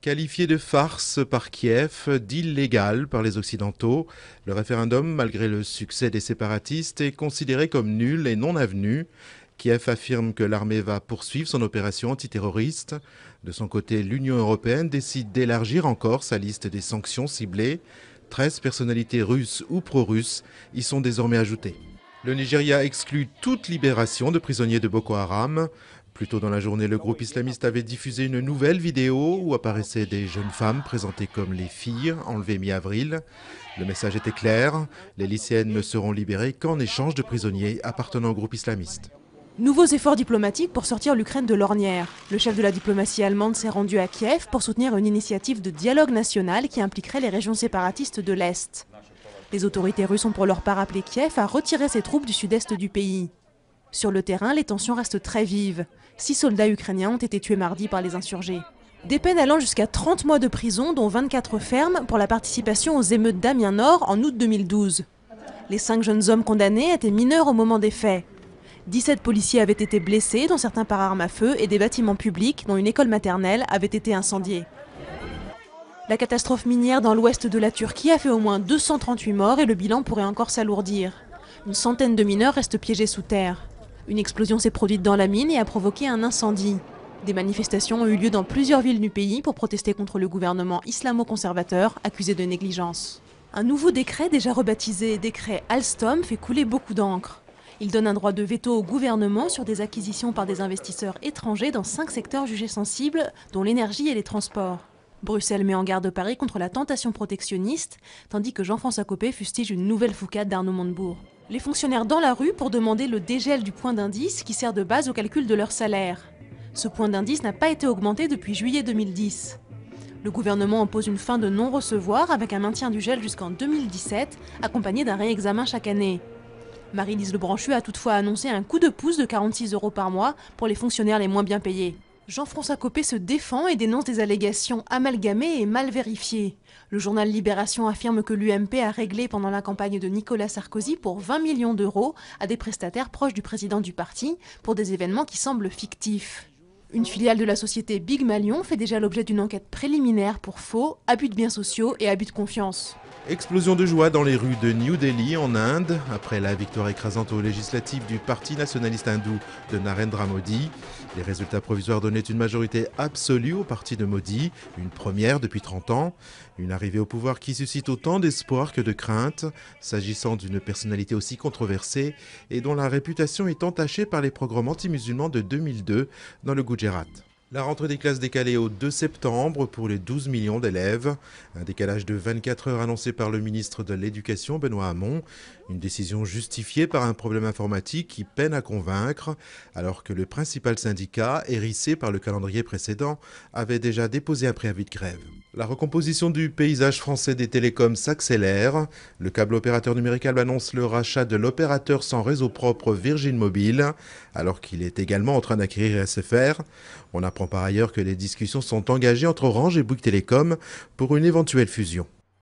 Qualifié de farce par Kiev, d'illégal par les Occidentaux, le référendum, malgré le succès des séparatistes, est considéré comme nul et non avenu. Kiev affirme que l'armée va poursuivre son opération antiterroriste. De son côté, l'Union européenne décide d'élargir encore sa liste des sanctions ciblées. 13 personnalités russes ou pro-russes y sont désormais ajoutées. Le Nigeria exclut toute libération de prisonniers de Boko Haram. Plus tôt dans la journée, le groupe islamiste avait diffusé une nouvelle vidéo où apparaissaient des jeunes femmes présentées comme les filles, enlevées mi-avril. Le message était clair, les lycéennes ne seront libérées qu'en échange de prisonniers appartenant au groupe islamiste. Nouveaux efforts diplomatiques pour sortir l'Ukraine de l'ornière. Le chef de la diplomatie allemande s'est rendu à Kiev pour soutenir une initiative de dialogue national qui impliquerait les régions séparatistes de l'Est. Les autorités russes ont pour leur part appelé Kiev à retirer ses troupes du sud-est du pays. Sur le terrain, les tensions restent très vives. 6 soldats ukrainiens ont été tués mardi par les insurgés. Des peines allant jusqu'à 30 mois de prison, dont 24 fermes, pour la participation aux émeutes d'Amiens Nord en août 2012. Les 5 jeunes hommes condamnés étaient mineurs au moment des faits. 17 policiers avaient été blessés, dont certains par arme à feu, et des bâtiments publics, dont une école maternelle, avaient été incendiés. La catastrophe minière dans l'ouest de la Turquie a fait au moins 238 morts et le bilan pourrait encore s'alourdir. Une centaine de mineurs restent piégés sous terre. Une explosion s'est produite dans la mine et a provoqué un incendie. Des manifestations ont eu lieu dans plusieurs villes du pays pour protester contre le gouvernement islamo-conservateur accusé de négligence. Un nouveau décret, déjà rebaptisé décret Alstom, fait couler beaucoup d'encre. Il donne un droit de veto au gouvernement sur des acquisitions par des investisseurs étrangers dans 5 secteurs jugés sensibles, dont l'énergie et les transports. Bruxelles met en garde Paris contre la tentation protectionniste, tandis que Jean-François Copé fustige une nouvelle foucade d'Arnaud Montebourg. Les fonctionnaires dans la rue pour demander le dégel du point d'indice qui sert de base au calcul de leur salaire. Ce point d'indice n'a pas été augmenté depuis juillet 2010. Le gouvernement impose une fin de non-recevoir avec un maintien du gel jusqu'en 2017, accompagné d'un réexamen chaque année. Marie-Lise Lebranchu a toutefois annoncé un coup de pouce de 46 € par mois pour les fonctionnaires les moins bien payés. Jean-François Copé se défend et dénonce des allégations amalgamées et mal vérifiées. Le journal Libération affirme que l'UMP a réglé pendant la campagne de Nicolas Sarkozy pour 20 millions d'euros à des prestataires proches du président du parti pour des événements qui semblent fictifs. Une filiale de la société Big Malion fait déjà l'objet d'une enquête préliminaire pour faux, abus de biens sociaux et abus de confiance. Explosion de joie dans les rues de New Delhi en Inde, après la victoire écrasante aux législatives du parti nationaliste hindou de Narendra Modi. Les résultats provisoires donnaient une majorité absolue au parti de Modi, une première depuis 30 ans. Une arrivée au pouvoir qui suscite autant d'espoir que de crainte, s'agissant d'une personnalité aussi controversée et dont la réputation est entachée par les pogroms anti-musulmans de 2002 dans le Gujarat. La rentrée des classes décalée au 2 septembre pour les 12 millions d'élèves. Un décalage de 24 heures annoncé par le ministre de l'Éducation, Benoît Hamon. Une décision justifiée par un problème informatique qui peine à convaincre, alors que le principal syndicat, hérissé par le calendrier précédent, avait déjà déposé un préavis de grève. La recomposition du paysage français des télécoms s'accélère. Le câble opérateur numérique annonce le rachat de l'opérateur sans réseau propre Virgin Mobile, alors qu'il est également en train d'acquérir SFR. On apprend par ailleurs que les discussions sont engagées entre Orange et Bouygues Telecom pour une éventuelle fusion.